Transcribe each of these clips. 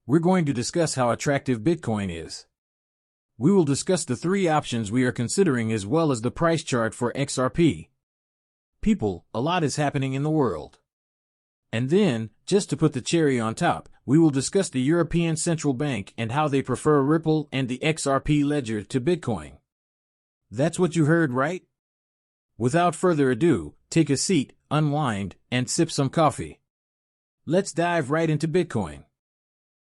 We're going to discuss how attractive Bitcoin is. We will discuss the three options we are considering as well as the price chart for XRP. People, a lot is happening in the world. And then, just to put the cherry on top, we will discuss the European Central Bank and how they prefer Ripple and the XRP ledger to Bitcoin. That's what you heard, right? Without further ado, take a seat, unwind, and sip some coffee. Let's dive right into Bitcoin.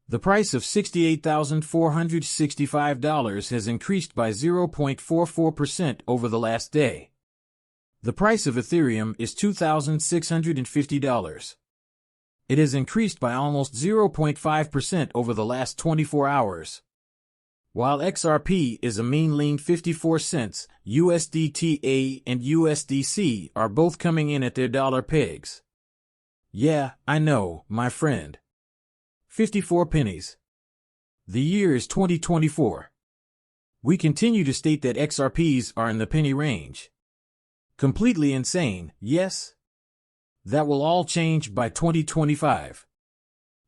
The price of $68,465 has increased by 0.44% over the last day. The price of Ethereum is $2,650. It has increased by almost 0.5% over the last 24 hours. While XRP is a mean lean 54 cents, USDTA and USDC are both coming in at their dollar pegs. Yeah, I know, my friend. 54 pennies. The year is 2024. We continue to state that XRPs are in the penny range. Completely insane, yes? That will all change by 2025.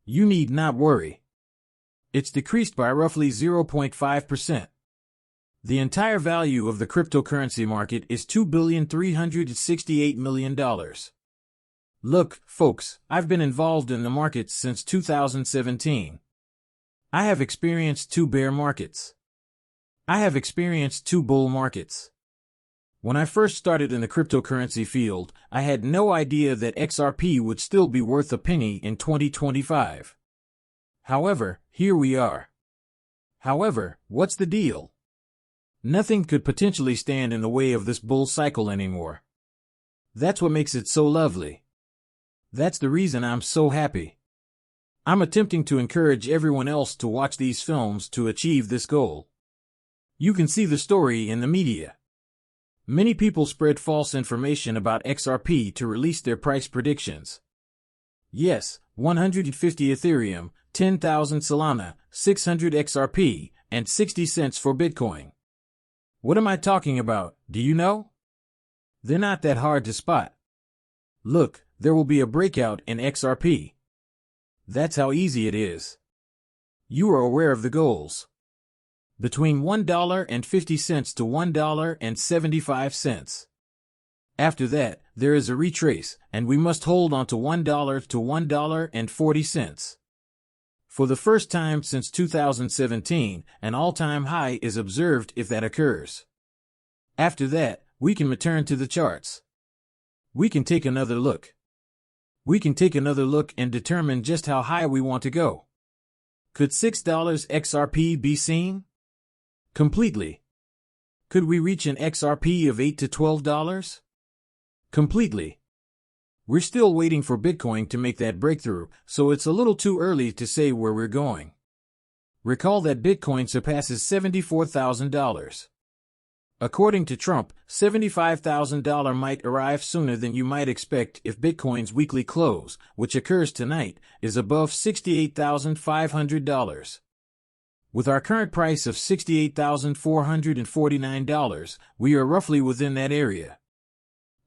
You need not worry. It's decreased by roughly 0.5%. The entire value of the cryptocurrency market is $2,368 million. Look, folks, I've been involved in the markets since 2017. I have experienced 2 bear markets. I have experienced 2 bull markets. When I first started in the cryptocurrency field, I had no idea that XRP would still be worth a penny in 2025. However, here we are. However, what's the deal? Nothing could potentially stand in the way of this bull cycle anymore. That's what makes it so lovely. That's the reason I'm so happy. I'm attempting to encourage everyone else to watch these films to achieve this goal. You can see the story in the media. Many people spread false information about XRP to release their price predictions. Yes, 150 Ethereum, 10,000 Solana, 600 XRP, and 60 cents for Bitcoin. What am I talking about, do you know? They're not that hard to spot. Look, there will be a breakout in XRP. That's how easy it is. You are aware of the goals. Between $1.50 to $1.75. After that, there is a retrace, and we must hold on to $1 to $1.40. For the first time since 2017, an all-time high is observed if that occurs. After that, we can return to the charts. We can take another look. We can take another look and determine just how high we want to go. Could $6 XRP be seen? Completely. Could we reach an XRP of $8 to $12? Completely. We're still waiting for Bitcoin to make that breakthrough, so it's a little too early to say where we're going. Recall that Bitcoin surpasses $74,000. According to Trump, $75,000 might arrive sooner than you might expect if Bitcoin's weekly close, which occurs tonight, is above $68,500. With our current price of $68,449, we are roughly within that area.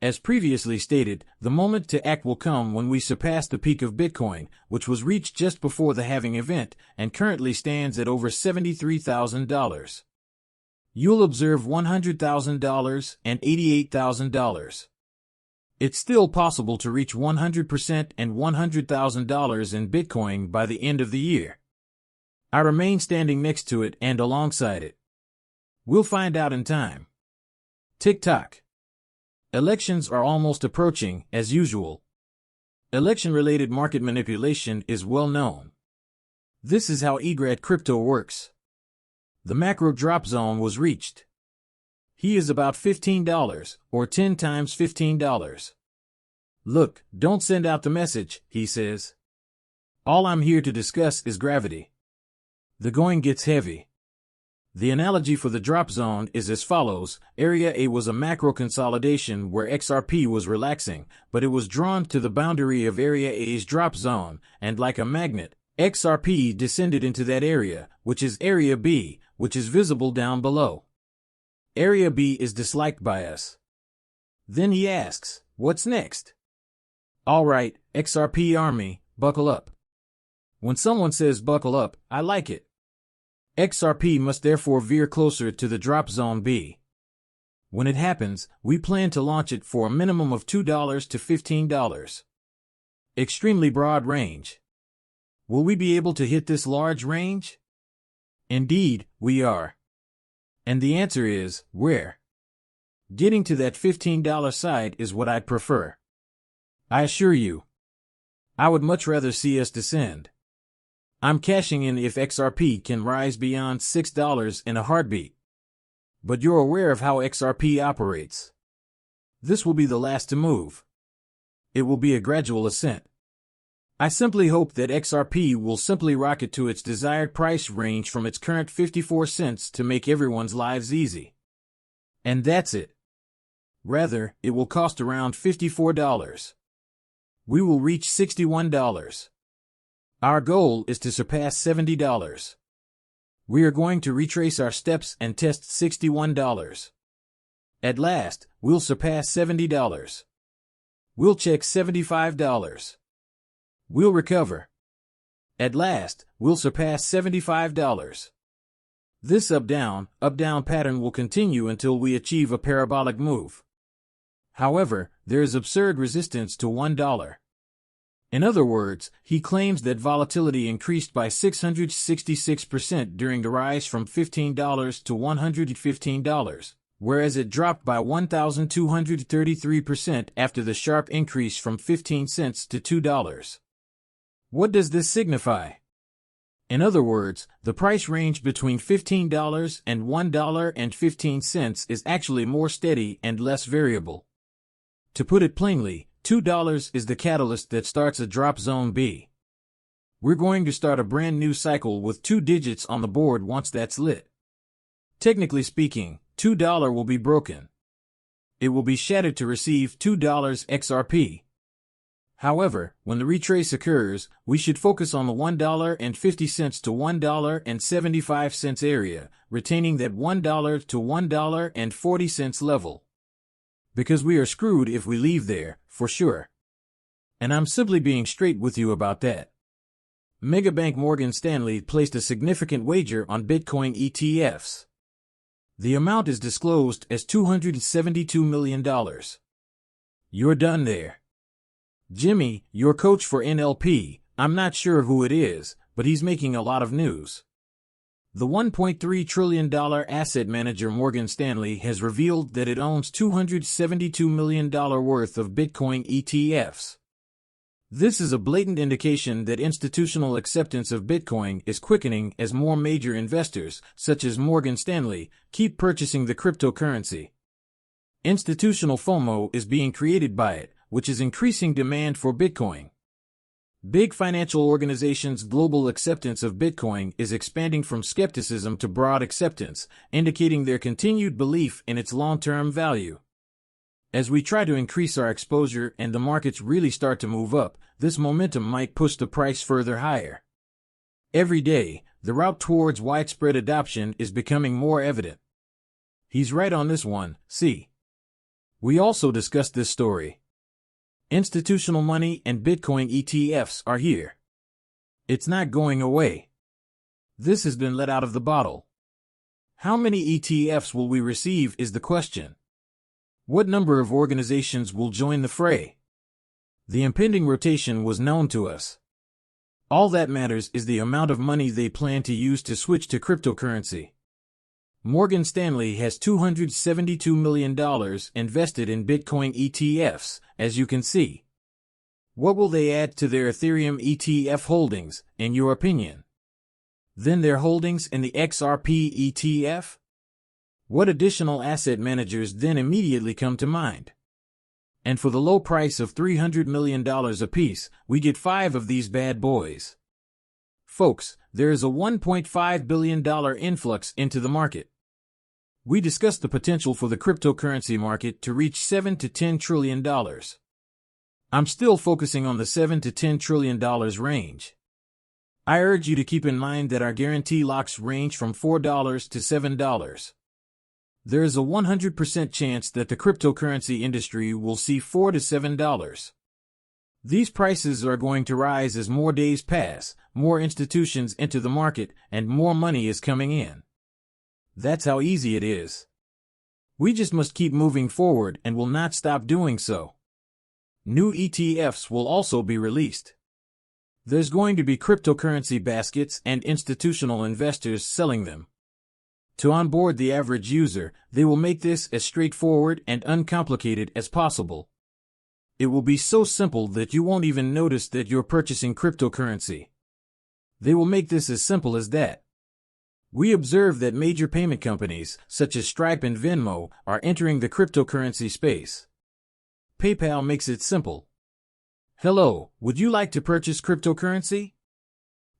As previously stated, the moment to act will come when we surpass the peak of Bitcoin, which was reached just before the halving event, and currently stands at over $73,000. You'll observe $100,000 and $88,000. It's still possible to reach 100% and $100,000 in Bitcoin by the end of the year. I remain standing next to it and alongside it. We'll find out in time. Tick-tock. Elections are almost approaching, as usual. Election-related market manipulation is well known. This is how egret crypto works. The macro drop zone was reached. He is about $15, or 10 times $15. Look, don't send out the message, he says. All I'm here to discuss is gravity. The going gets heavy. The analogy for the drop zone is as follows. Area A was a macro consolidation where XRP was relaxing, but it was drawn to the boundary of Area A's drop zone, and like a magnet, XRP descended into that area, which is Area B, which is visible down below. Area B is disliked by us. Then he asks, what's next? All right, XRP Army, buckle up. When someone says buckle up, I like it. XRP must therefore veer closer to the drop zone B. When it happens, we plan to launch it for a minimum of $2 to $15. Extremely broad range. Will we be able to hit this large range? Indeed, we are. And the answer is, where? Getting to that $15 side is what I'd prefer. I assure you. I would much rather see us descend. I'm cashing in if XRP can rise beyond $6 in a heartbeat. But you're aware of how XRP operates. This will be the last to move. It will be a gradual ascent. I simply hope that XRP will simply rocket to its desired price range from its current 54 cents to make everyone's lives easy. And that's it. Rather, it will cost around $54. We will reach $61. Our goal is to surpass $70. We are going to retrace our steps and test $61. At last, we'll surpass $70. We'll check $75. We'll recover. At last, we'll surpass $75. This up-down pattern will continue until we achieve a parabolic move. However, there is absurd resistance to $1. In other words, he claims that volatility increased by 666% during the rise from $15 to $115, whereas it dropped by 1,233% after the sharp increase from 15 cents to $2. What does this signify? In other words, the price range between $15 and $1.15 is actually more steady and less variable. To put it plainly, $2 is the catalyst that starts a drop zone B. We're going to start a brand new cycle with 2 digits on the board once that's lit. Technically speaking, $2 will be broken. It will be shattered to receive $2 XRP. However, when the retrace occurs, we should focus on the $1.50 to $1.75 area, retaining that $1 to $1.40 level. Because we are screwed if we leave there, for sure. And I'm simply being straight with you about that. Megabank Morgan Stanley placed a significant wager on Bitcoin ETFs. The amount is disclosed as $272 million. You're done there. Jimmy, your coach for NLP, I'm not sure who it is, but he's making a lot of news. The $1.3 trillion asset manager Morgan Stanley has revealed that it owns $272 million worth of Bitcoin ETFs. This is a blatant indication that institutional acceptance of Bitcoin is quickening as more major investors, such as Morgan Stanley, keep purchasing the cryptocurrency. Institutional FOMO is being created by it, which is increasing demand for Bitcoin. Big financial organizations' global acceptance of Bitcoin is expanding from skepticism to broad acceptance, indicating their continued belief in its long-term value. As we try to increase our exposure and the markets really start to move up, this momentum might push the price further higher. Every day, the route towards widespread adoption is becoming more evident. He's right on this one, see. We also discussed this story. Institutional money and Bitcoin ETFs are here. It's not going away. This has been let out of the bottle. How many ETFs will we receive is the question. What number of organizations will join the fray? The impending rotation was known to us. All that matters is the amount of money they plan to use to switch to cryptocurrency. Morgan Stanley has $272 million invested in Bitcoin ETFs, as you can see. What will they add to their Ethereum ETF holdings, in your opinion? Then their holdings in the XRP ETF? What additional asset managers then immediately come to mind? And for the low price of $300 million apiece, we get 5 of these bad boys. Folks, there is a $1.5 billion influx into the market. We discussed the potential for the cryptocurrency market to reach $7 to $10 trillion. I'm still focusing on the $7 to $10 trillion range. I urge you to keep in mind that our guarantee locks range from $4 to $7. There is a 100% chance that the cryptocurrency industry will see $4 to $7. These prices are going to rise as more days pass, more institutions enter the market, and more money is coming in. That's how easy it is. We just must keep moving forward and will not stop doing so. New ETFs will also be released. There's going to be cryptocurrency baskets and institutional investors selling them. To onboard the average user, they will make this as straightforward and uncomplicated as possible. It will be so simple that you won't even notice that you're purchasing cryptocurrency. They will make this as simple as that. We observe that major payment companies, such as Stripe and Venmo, are entering the cryptocurrency space. PayPal makes it simple. Hello, would you like to purchase cryptocurrency?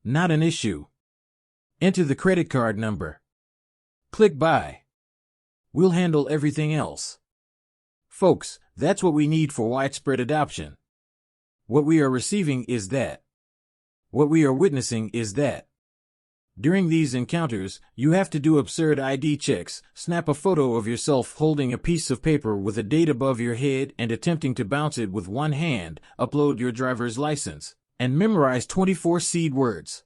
Not an issue. Enter the credit card number. Click Buy. We'll handle everything else. Folks, that's what we need for widespread adoption. What we are receiving is that. What we are witnessing is that. During these encounters, you have to do absurd ID checks, snap a photo of yourself holding a piece of paper with a date above your head and attempting to bounce it with one hand, upload your driver's license, and memorize 24 seed words.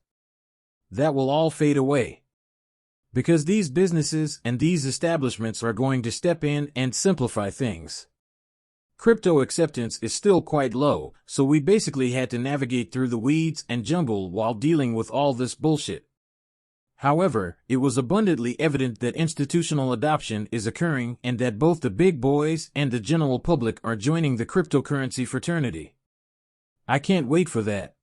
That will all fade away. Because these businesses and these establishments are going to step in and simplify things. Crypto acceptance is still quite low, so we basically had to navigate through the weeds and jungle while dealing with all this bullshit. However, it was abundantly evident that institutional adoption is occurring and that both the big boys and the general public are joining the cryptocurrency fraternity. I can't wait for that.